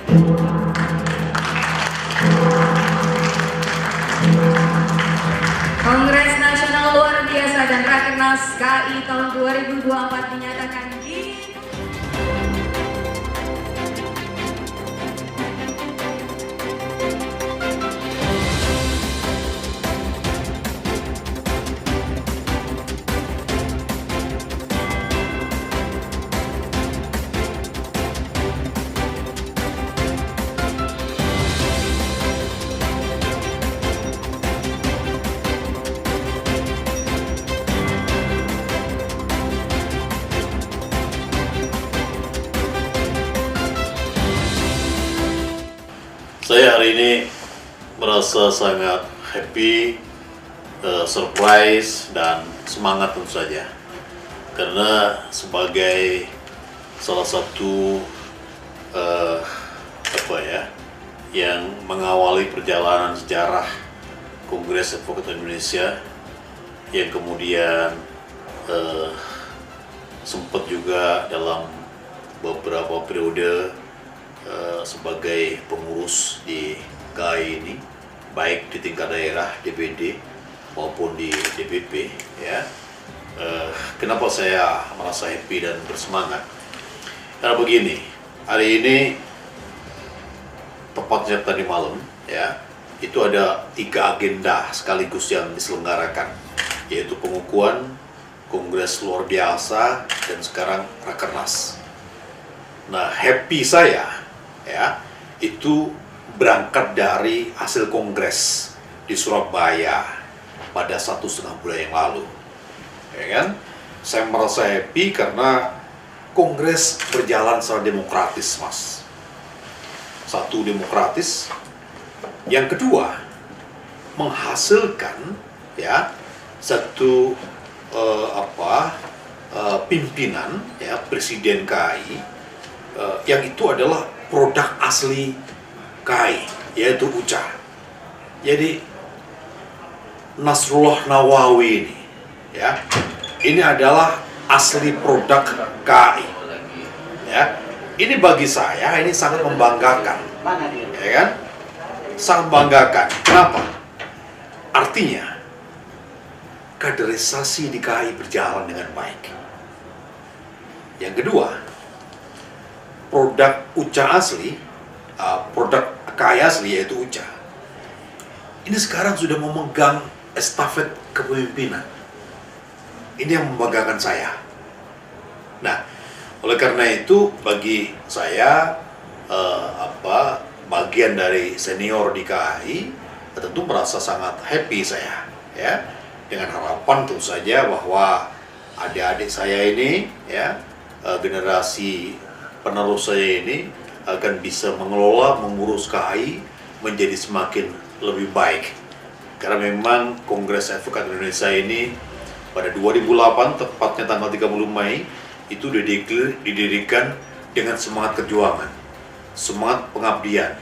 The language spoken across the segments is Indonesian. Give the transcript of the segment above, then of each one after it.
Kongres Nasional Luar Biasa dan Rakernas KI tahun 2024 dinyatakan di Saya hari ini merasa sangat happy, surprise, dan semangat tentu saja. Karena sebagai salah satu yang mengawali perjalanan sejarah Kongres Advokat Indonesia, yang kemudian sempat juga dalam beberapa periode sebagai pengurus di KAI ini, baik di tingkat daerah DPD maupun di DPP, ya. Kenapa saya merasa happy dan bersemangat? Karena begini, hari ini tepatnya tadi malam, ya, itu ada 3 agenda sekaligus yang diselenggarakan, yaitu pengukuhan, Kongres Luar Biasa, dan sekarang Rakernas. Nah, happy saya, ya, itu berangkat dari hasil kongres di Surabaya pada 1,5 bulan yang lalu, ya kan? Saya merasa happy karena kongres berjalan secara demokratis, Mas. Satu, demokratis. Yang kedua, menghasilkan, ya, satu pimpinan, ya, Presiden KAI, yang itu adalah produk asli KAI, yaitu UCA. Jadi Nasrullah Nawawi ini, ya, ini adalah asli produk KAI, ya. Ini bagi saya ini sangat membanggakan, ya kan? Sangat membanggakan. Kenapa? Artinya kaderisasi di KAI berjalan dengan baik. Yang kedua, produk UCA asli, produk KAI asli yaitu UCA, ini sekarang sudah memegang estafet kepemimpinan. Ini yang membanggakan saya. Nah, oleh karena itu bagi saya bagian dari senior di KAI, tentu merasa sangat happy saya, ya, dengan harapan tentu saja bahwa adik-adik saya ini, ya, generasi penerus saya ini akan bisa mengelola, mengurus KAI menjadi semakin lebih baik. Karena memang Kongres Advokat Indonesia ini pada 2008, tepatnya tanggal 30 Mei, itu didirikan dengan semangat perjuangan, semangat pengabdian,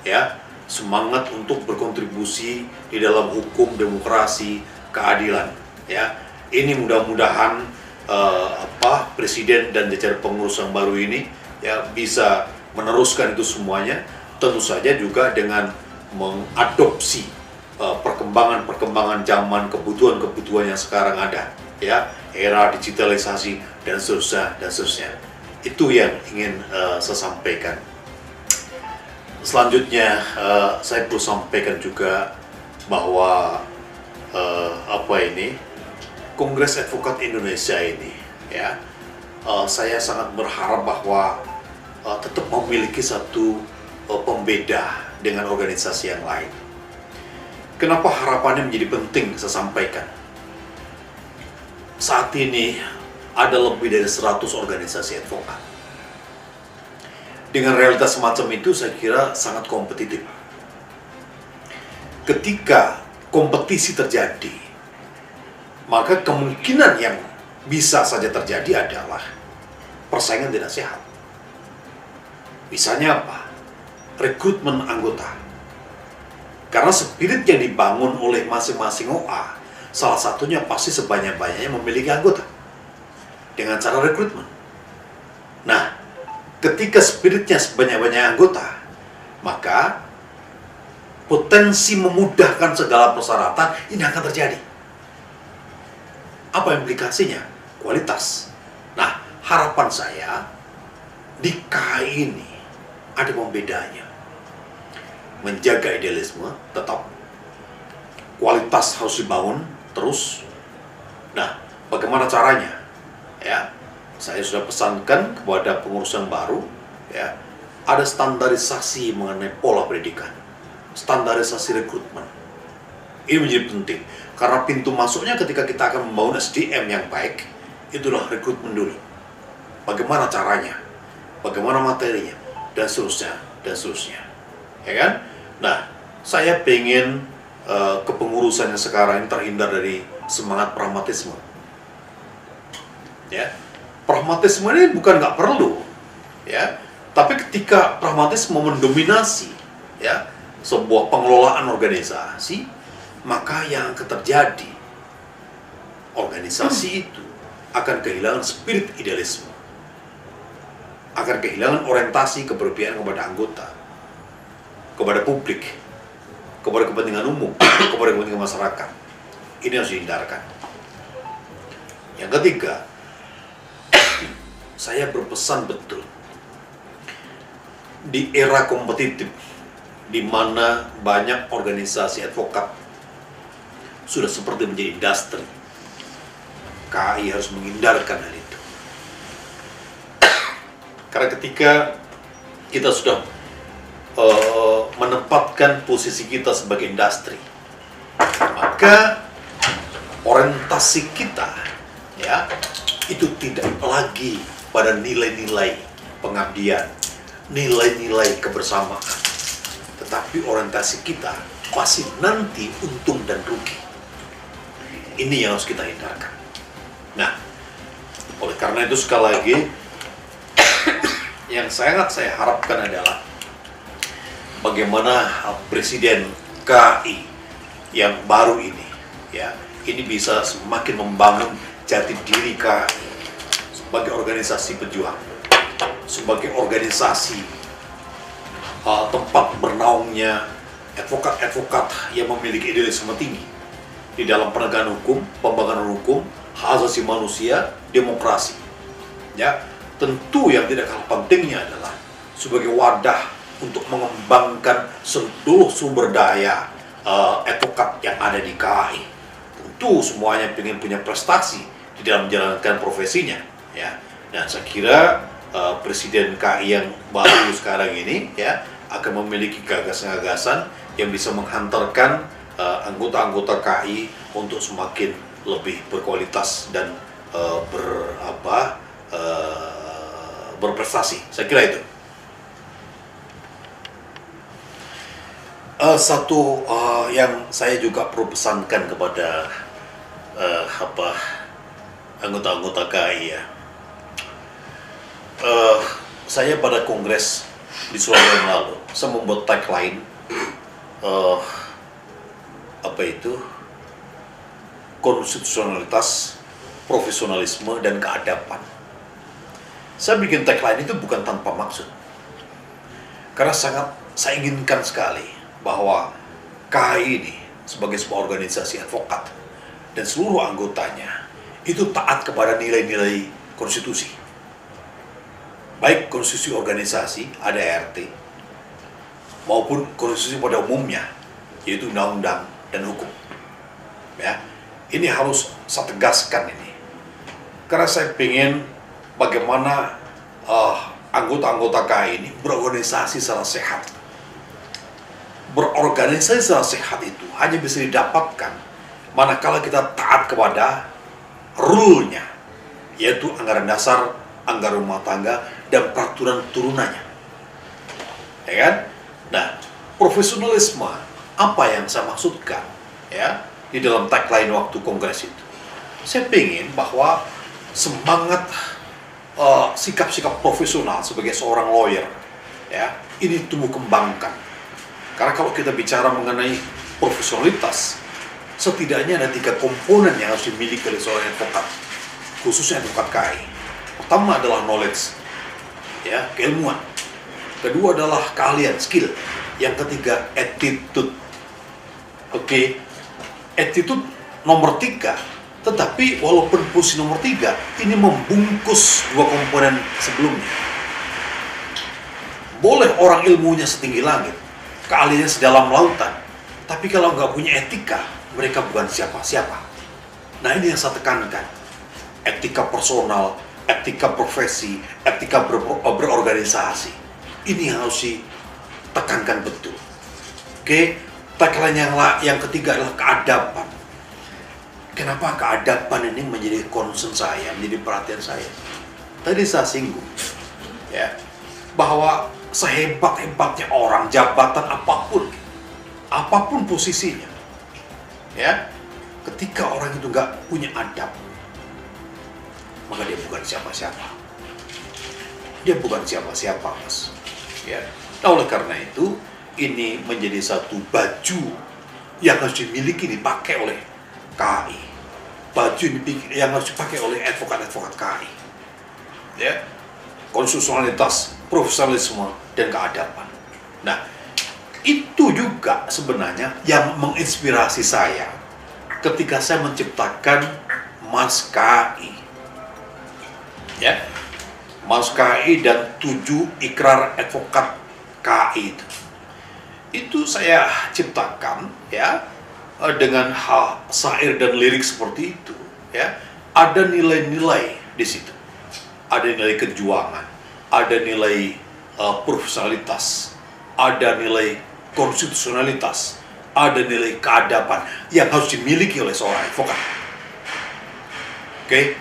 ya, semangat untuk berkontribusi di dalam hukum, demokrasi, keadilan, ya. Ini mudah-mudahan Presiden dan jajaran pengurus yang baru ini, ya, bisa meneruskan itu semuanya, tentu saja juga dengan mengadopsi perkembangan-perkembangan zaman, kebutuhan-kebutuhan yang sekarang ada, ya, era digitalisasi dan seterusnya dan seterusnya. Itu yang ingin saya sampaikan. Selanjutnya saya perlu sampaikan juga bahwa Kongres Advokat Indonesia ini, ya, saya sangat berharap bahwa tetap memiliki satu pembeda dengan organisasi yang lain. Kenapa harapannya menjadi penting saya sampaikan? Saat ini ada lebih dari 100 organisasi advokat. Dengan realitas semacam itu, saya kira sangat kompetitif. Ketika kompetisi terjadi, maka kemungkinan yang bisa saja terjadi adalah persaingan tidak sehat. Misalnya apa? Rekrutmen anggota. Karena spirit yang dibangun oleh masing-masing OA, salah satunya pasti sebanyak-banyaknya memiliki anggota dengan cara rekrutmen. Nah, ketika spiritnya sebanyak-banyaknya anggota, maka potensi memudahkan segala persyaratan ini akan terjadi. Apa implikasinya? Kualitas. Nah, harapan saya di KAI ini ada pembedanya. Menjaga idealisme tetap, kualitas harus dibangun terus. Nah, bagaimana caranya? Ya, saya sudah pesankan kepada pengurus yang baru, ya, ada standarisasi mengenai pola pendidikan, standarisasi rekrutmen. Ini menjadi penting karena pintu masuknya ketika kita akan membangun SDM yang baik, itulah rekrutmen dulu. Bagaimana caranya, bagaimana materinya, dan seterusnya, dan seterusnya. Ya kan? Nah, saya pengen kepengurusan yang sekarang ini terhindar dari semangat pragmatisme. Ya, pragmatisme ini bukan nggak perlu, ya, tapi ketika pragmatisme mendominasi, ya, sebuah pengelolaan organisasi, maka yang akan terjadi, organisasi itu akan kehilangan spirit idealisme, akan kehilangan orientasi keberpihakan kepada anggota, kepada publik, kepada kepentingan umum, kepada kepentingan masyarakat. Ini harus dihindarkan. Yang ketiga, saya berpesan betul, di era kompetitif, di mana banyak organisasi advokat sudah seperti menjadi industri, KAI harus menghindarkan hal itu. Karena ketika kita sudah menempatkan posisi kita sebagai industri, maka orientasi kita, ya, itu tidak lagi pada nilai-nilai pengabdian, nilai-nilai kebersamaan, tetapi orientasi kita masih nanti untung dan rugi. Ini yang harus kita hindarkan. Nah, oleh karena itu sekali lagi, yang sangat saya harapkan adalah bagaimana Presiden KAI yang baru ini, ya, ini bisa semakin membangun jati diri KAI sebagai organisasi pejuang, sebagai organisasi tempat bernaungnya advokat-advokat yang memiliki idealisme tinggi di dalam penegakan hukum, pembangunan hukum, hak asasi manusia, demokrasi. Ya, tentu yang tidak kalah pentingnya adalah sebagai wadah untuk mengembangkan seluruh sumber daya advokat yang ada di KAI. Tentu semuanya ingin punya prestasi di dalam menjalankan profesinya. Ya, dan saya kira Presiden KAI yang baru sekarang ini, ya, akan memiliki gagasan-gagasan yang bisa menghantarkan anggota-anggota KAI untuk semakin lebih berkualitas dan berprestasi. Saya kira itu. Satu yang saya juga perlu pesankan kepada anggota-anggota KAI, ya. Saya pada kongres di Surabaya yang lalu, saya membuat tagline konstitusionalitas, profesionalisme, dan keadaban. Saya bikin tagline itu bukan tanpa maksud, karena sangat saya inginkan sekali bahwa KAI ini sebagai sebuah organisasi advokat dan seluruh anggotanya itu taat kepada nilai-nilai konstitusi, baik konstitusi organisasi, ADART, maupun konstitusi pada umumnya, yaitu undang-undang dan hukum. Ya, ini harus saya tegaskan ini, karena saya ingin bagaimana anggota-anggota KAI ini berorganisasi secara sehat. Berorganisasi secara sehat itu hanya bisa didapatkan manakala kita taat kepada rule-nya, yaitu anggaran dasar, anggaran rumah tangga, dan peraturan turunannya. Ya kan? Nah, profesionalisme apa yang saya maksudkan, ya, di dalam tagline waktu kongres itu? Saya ingin bahwa semangat sikap-sikap profesional sebagai seorang lawyer, ya, ini tumbuh kembangkan. Karena kalau kita bicara mengenai profesionalitas, setidaknya ada 3 komponen yang harus dimiliki oleh seorang advokat, khususnya advokat KAI. Pertama adalah knowledge, ya, keilmuan. Kedua adalah keahlian, skill. Yang ketiga, attitude. Oke, attitude nomor 3. Tetapi walaupun posisi nomor 3, ini membungkus 2 komponen sebelumnya. Boleh orang ilmunya setinggi langit, keahliannya sedalam lautan, tapi kalau nggak punya etika, mereka bukan siapa-siapa. Nah, ini yang saya tekankan. Etika personal, etika profesi, etika berorganisasi. Ini yang harus ditekankan betul. Oke, tagline yang ketiga adalah keadaban. Kenapa keadaban ini menjadi concern saya, menjadi perhatian saya? Tadi saya singgung, ya, bahwa sehebat-hebatnya orang, jabatan apapun posisinya, ya, ketika orang itu nggak punya adab, maka dia bukan siapa-siapa. Dia bukan siapa-siapa, Mas. Ya. Nah, oleh karena itu, ini menjadi satu baju yang harus dimiliki, dipakai oleh KAI. Baju yang harus dipakai oleh advokat-advokat KAI. Ya. Konstitusionalitas, profesionalisme, dan keadaban. Nah, itu juga sebenarnya yang menginspirasi saya ketika saya menciptakan Mas KAI. Ya, Mas KAI dan 7 ikrar advokat KAI itu saya ciptakan, ya, dengan syair dan lirik seperti itu, ya. Ada nilai-nilai di situ, ada nilai kejuangan, ada nilai profesionalitas, ada nilai konstitusionalitas, ada nilai keadaban yang harus dimiliki oleh seorang advokat. Oke,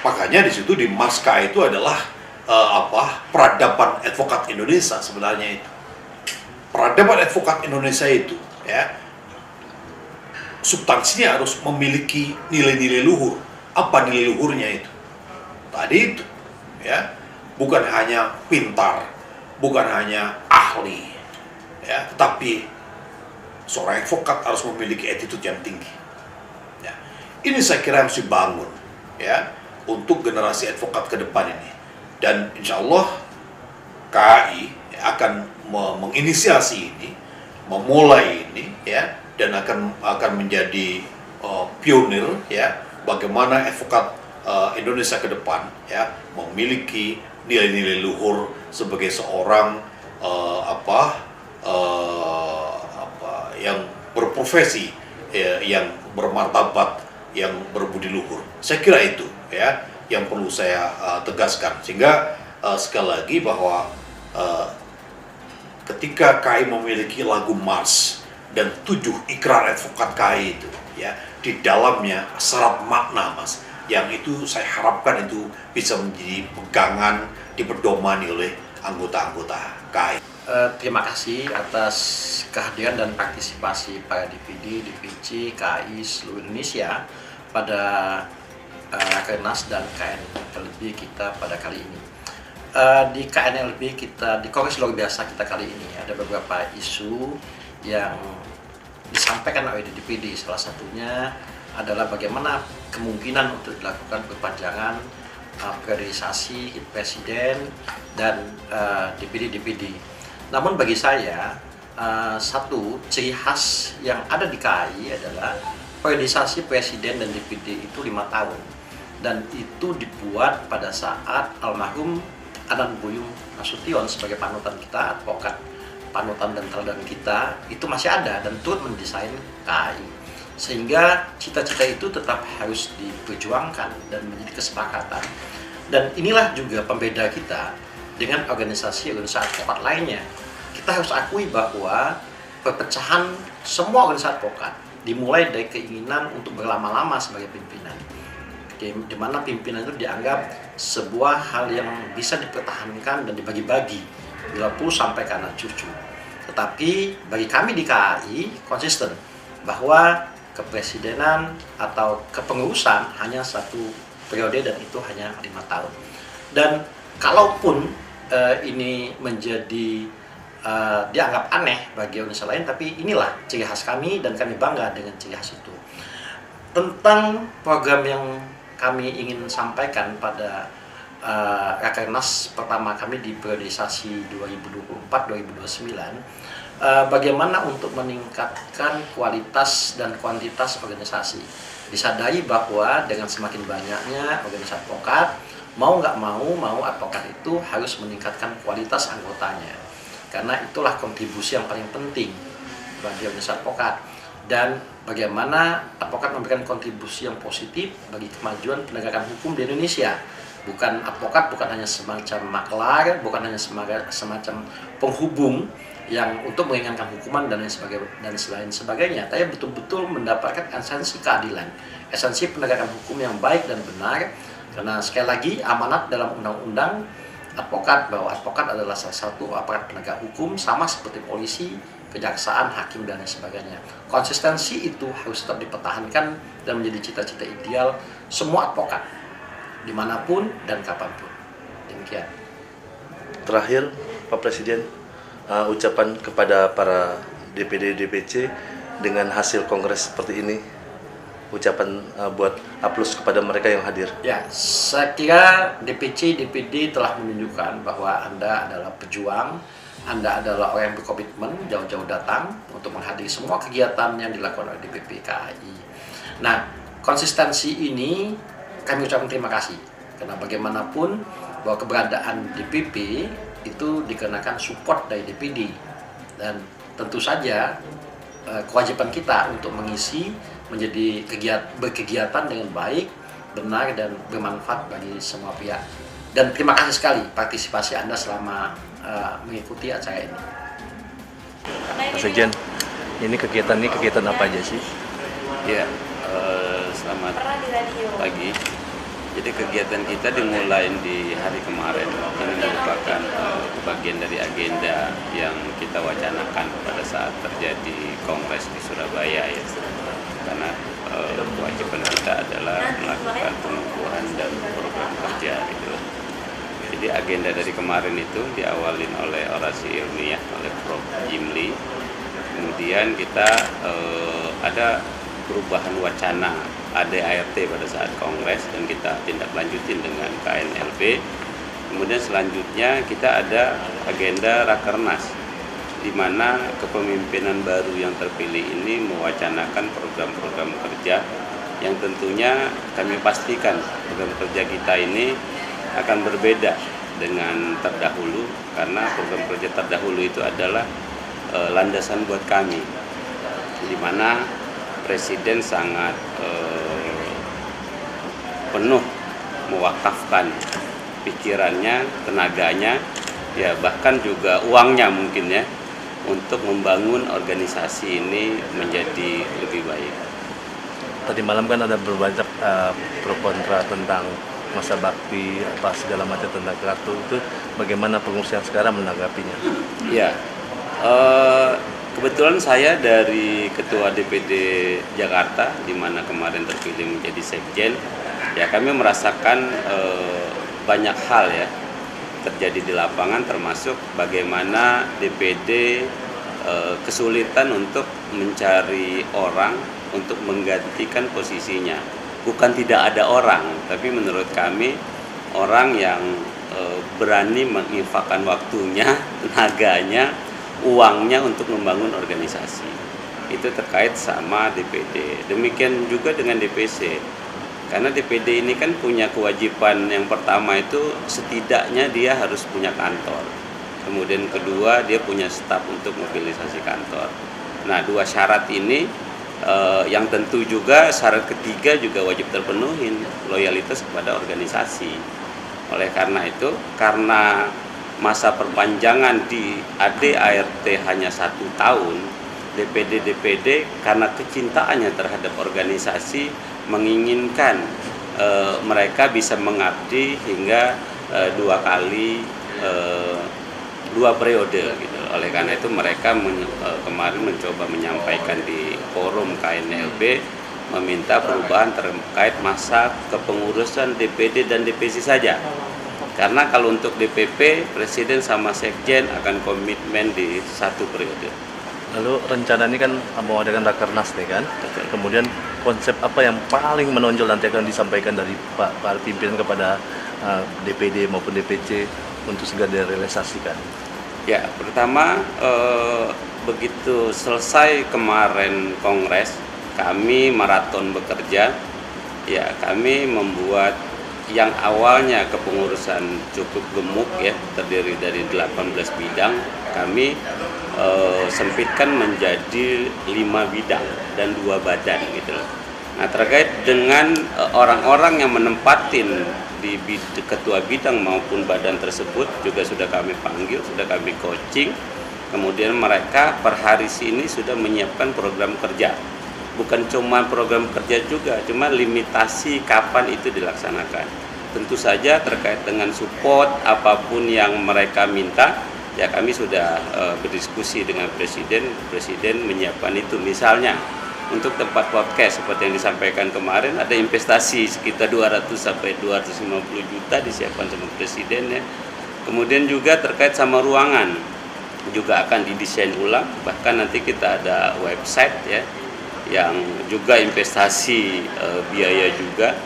makanya di situ di Mas KAI itu adalah peradaban advokat Indonesia sebenarnya itu. Peradaban advokat Indonesia itu, ya, substansinya harus memiliki nilai-nilai luhur. Apa nilai luhurnya itu? Tadi itu, ya, bukan hanya pintar, bukan hanya ahli, ya, tetapi seorang advokat harus memiliki attitude yang tinggi. Ya, ini saya kira harus dibangun, ya, untuk generasi advokat ke depan ini. Dan insya Allah KAI akan menginisiasi ini, memulai ini, ya, dan akan menjadi pionir, ya, bagaimana advokat Indonesia ke depan, ya, memiliki nilai-nilai luhur sebagai seorang yang berprofesi, ya, yang bermartabat, yang berbudi luhur. Saya kira itu, ya, yang perlu saya tegaskan, sehingga sekali lagi bahwa ketika KAI memiliki lagu Mars dan 7 ikrar advokat KAI itu, ya, di dalamnya syarat makna, Mas, yang itu saya harapkan itu bisa menjadi pegangan, dipedomani oleh anggota-anggota KAI. Terima kasih atas kehadiran dan partisipasi para DPD, DPC, KAI seluruh Indonesia pada Rakernas dan KNLB kita pada kali ini. Di KNLB kita, di Kongres luar biasa kita kali ini, ada beberapa isu yang disampaikan oleh DPD. Salah satunya adalah bagaimana kemungkinan untuk dilakukan perpanjangan priorisasi presiden dan DPD. Namun bagi saya, satu ciri khas yang ada di KAI adalah priorisasi presiden dan DPD itu 5 tahun. Dan itu dibuat pada saat almarhum Anand Buyung Nasution sebagai panutan kita, advokat panutan dan teladan kita, itu masih ada dan turut mendesain KAI. Sehingga cita-cita itu tetap harus diperjuangkan dan menjadi kesepakatan. Dan inilah juga pembeda kita dengan organisasi-organisasi advokat lainnya. Kita harus akui bahwa perpecahan semua organisasi advokat dimulai dari keinginan untuk berlama-lama sebagai pimpinan, di mana pimpinan itu dianggap sebuah hal yang bisa dipertahankan dan dibagi-bagi bila perlu sampai ke anak cucu. Tetapi bagi kami di KAI konsisten bahwa kepresidenan atau kepengurusan hanya 1 periode dan itu hanya 5 tahun. Dan kalaupun ini menjadi dianggap aneh bagi organisasi lain, tapi inilah ciri khas kami dan kami bangga dengan ciri khas itu. Tentang program yang kami ingin sampaikan pada Rakernas pertama kami di periodisasi 2024-2029, bagaimana untuk meningkatkan kualitas dan kuantitas organisasi. Disadari bahwa dengan semakin banyaknya organisasi advokat, mau nggak mau advokat itu harus meningkatkan kualitas anggotanya. Karena itulah kontribusi yang paling penting bagi organisasi advokat. Dan bagaimana advokat memberikan kontribusi yang positif bagi kemajuan penegakan hukum di Indonesia. Bukan advokat, bukan hanya semacam maklar, bukan hanya semacam penghubung yang untuk meringankan hukuman dan lain sebagainya, tapi betul-betul mendapatkan esensi keadilan, esensi penegakan hukum yang baik dan benar. Karena sekali lagi amanat dalam undang-undang advokat bahwa advokat adalah salah satu aparat penegak hukum sama seperti polisi, kejaksaan, hakim dan lain sebagainya. Konsistensi itu harus tetap dipertahankan dan menjadi cita-cita ideal semua advokat dimanapun dan kapanpun. Demikian. Terakhir, Pak Presiden, ucapan kepada para DPD DPC dengan hasil kongres seperti ini, ucapan buat aplaus kepada mereka yang hadir. Ya, saya kira DPC DPD telah menunjukkan bahwa Anda adalah pejuang, Anda adalah orang yang berkomitmen jauh-jauh datang untuk menghadiri semua kegiatan yang dilakukan oleh DPP KAI. Nah, konsistensi ini kami ucapkan terima kasih karena bagaimanapun bahwa keberadaan DPP itu dikenakan support dari DPD, dan tentu saja kewajiban kita untuk mengisi menjadi berkegiatan dengan baik, benar dan bermanfaat bagi semua pihak. Dan terima kasih sekali partisipasi Anda selama mengikuti acara ini. Pak Sekjen, ini kegiatan apa aja sih? Ya, selamat pagi. Jadi kegiatan kita dimulai di hari kemarin. Ini merupakan bagian dari agenda yang kita wacanakan pada saat terjadi kongres di Surabaya ya. Karena kewajiban kita adalah melakukan pengukuhan dan program kerja gitu. Jadi agenda dari kemarin itu diawalin oleh orasi ilmiah oleh Prof. Jimli. Kemudian kita ada perubahan wacana ADART pada saat kongres dan kita tindak lanjutin dengan KNLB. Kemudian selanjutnya kita ada agenda Rakernas, di mana kepemimpinan baru yang terpilih ini mewacanakan program-program kerja yang tentunya kami pastikan program kerja kita ini akan berbeda dengan terdahulu, karena program kerja terdahulu itu adalah landasan buat kami, di mana Presiden sangat penuh mewakafkan pikirannya, tenaganya, ya bahkan juga uangnya mungkin ya, untuk membangun organisasi ini menjadi lebih baik. Tadi malam kan ada berbanyak pro kontra tentang masa bakti, apa segala macam tentang kartu itu, bagaimana pengurus yang sekarang menanggapinya? Ya, kebetulan saya dari Ketua DPD Jakarta, di mana kemarin terpilih menjadi Sekjen, ya kami merasakan banyak hal ya terjadi di lapangan, termasuk bagaimana DPD kesulitan untuk mencari orang untuk menggantikan posisinya. Bukan tidak ada orang, tapi menurut kami orang yang berani menginfakkan waktunya, tenaganya, uangnya untuk membangun organisasi. Itu terkait sama DPD. Demikian juga dengan DPC. Karena DPD ini kan punya kewajiban, yang pertama itu setidaknya dia harus punya kantor. Kemudian kedua, dia punya staf untuk mobilisasi kantor. Nah, dua syarat ini yang tentu juga syarat ketiga juga wajib terpenuhin, loyalitas kepada organisasi. Oleh karena itu, karena masa perpanjangan di ADART hanya 1 tahun, DPD karena kecintaannya terhadap organisasi menginginkan mereka bisa mengabdi hingga 2 periode gitu. Oleh karena itu mereka kemarin mencoba menyampaikan di forum KNLB meminta perubahan terkait masa kepengurusan DPD dan DPC saja. Karena kalau untuk DPP, Presiden sama Sekjen akan komitmen di 1 periode. Lalu rencana ini kan mau adakan Rakernas nih kan? Kemudian konsep apa yang paling menonjol nanti akan disampaikan dari Pak pimpinan kepada DPD maupun DPC untuk segera direalisasikan? Ya, pertama begitu selesai kemarin kongres, kami maraton bekerja. Ya, kami membuat yang awalnya kepengurusan cukup gemuk ya, terdiri dari 18 bidang, kami sempitkan menjadi 5 bidang dan 2 badan gitu loh. Nah, terkait dengan orang-orang yang menempatin di ketua bidang maupun badan tersebut juga sudah kami panggil, sudah kami coaching. Kemudian mereka per hari ini sudah menyiapkan program kerja. Bukan cuma program kerja juga, cuma limitasi kapan itu dilaksanakan. Tentu saja terkait dengan support apapun yang mereka minta, ya kami sudah berdiskusi dengan Presiden menyiapkan itu. Misalnya untuk tempat podcast seperti yang disampaikan kemarin, ada investasi sekitar 200 sampai 250 juta disiapkan sama Presiden ya. Kemudian juga terkait sama ruangan juga akan didesain ulang, bahkan nanti kita ada website ya yang juga investasi biaya juga.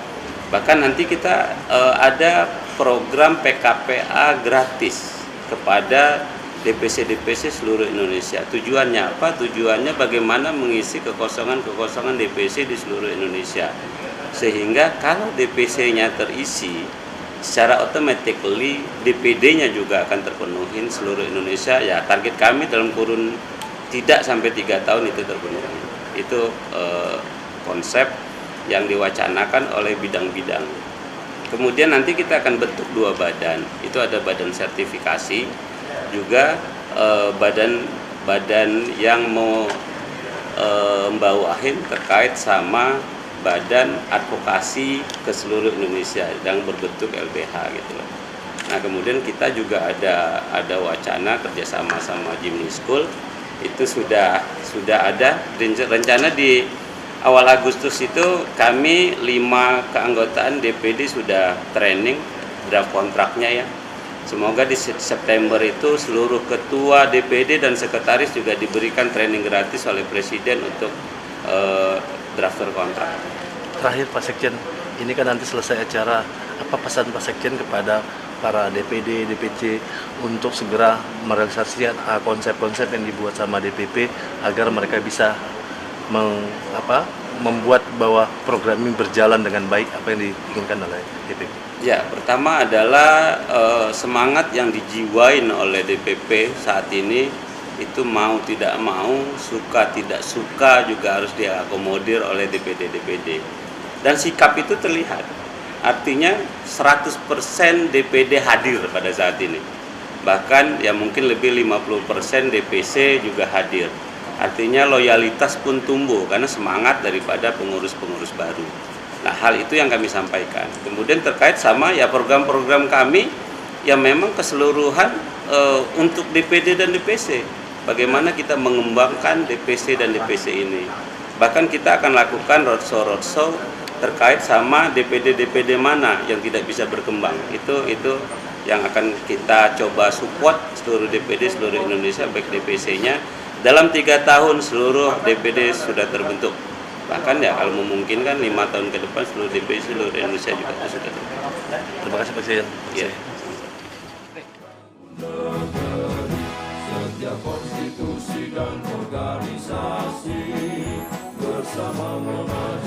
Bahkan nanti kita ada program PKPA gratis kepada DPC seluruh Indonesia. Tujuannya apa? Tujuannya bagaimana mengisi kekosongan DPC di seluruh Indonesia. Sehingga kalau DPC-nya terisi, secara automatically DPD-nya juga akan terpenuhi seluruh Indonesia. Ya, target kami dalam kurun tidak sampai 3 tahun itu terpenuhi. Itu konsep yang diwacanakan oleh bidang-bidang. Kemudian nanti kita akan bentuk 2 badan. Itu ada badan sertifikasi, juga badan yang mau membawahin terkait sama badan advokasi ke seluruh Indonesia yang berbentuk LBH gitu loh. Nah, kemudian kita juga ada wacana kerjasama sama Jimny School. Itu sudah ada rencana di awal Agustus itu kami 5 keanggotaan DPD sudah training draft kontraknya ya. Semoga di September itu seluruh ketua DPD dan sekretaris juga diberikan training gratis oleh Presiden untuk drafter kontrak. Terakhir Pak Sekjen, ini kan nanti selesai acara, apa pesan Pak Sekjen kepada para DPD, DPC untuk segera merealisasikan konsep-konsep yang dibuat sama DPP agar mereka bisa membuat bahwa program ini berjalan dengan baik apa yang diinginkan oleh DPP. Ya, pertama adalah semangat yang dijiwain oleh DPP saat ini itu mau tidak mau, suka tidak suka juga harus diakomodir oleh DPD. Dan sikap itu terlihat. Artinya 100% DPD hadir pada saat ini. Bahkan ya mungkin lebih 50% DPC juga hadir. Artinya loyalitas pun tumbuh karena semangat daripada pengurus-pengurus baru. Nah, hal itu yang kami sampaikan. Kemudian terkait sama ya program-program kami yang memang keseluruhan untuk DPD dan DPC. Bagaimana kita mengembangkan DPC dan DPC ini. Bahkan kita akan lakukan roadshow terkait sama DPD mana yang tidak bisa berkembang. Itu yang akan kita coba support seluruh DPD seluruh Indonesia, baik DPC-nya. Dalam 3 tahun seluruh DPD sudah terbentuk. Bahkan ya kalau memungkinkan 5 tahun ke depan seluruh DPD seluruh Indonesia juga sudah terbentuk. Terima kasih Pak Sekjen. Ya. Setiap konstitusi dan organisasi bersama memajukan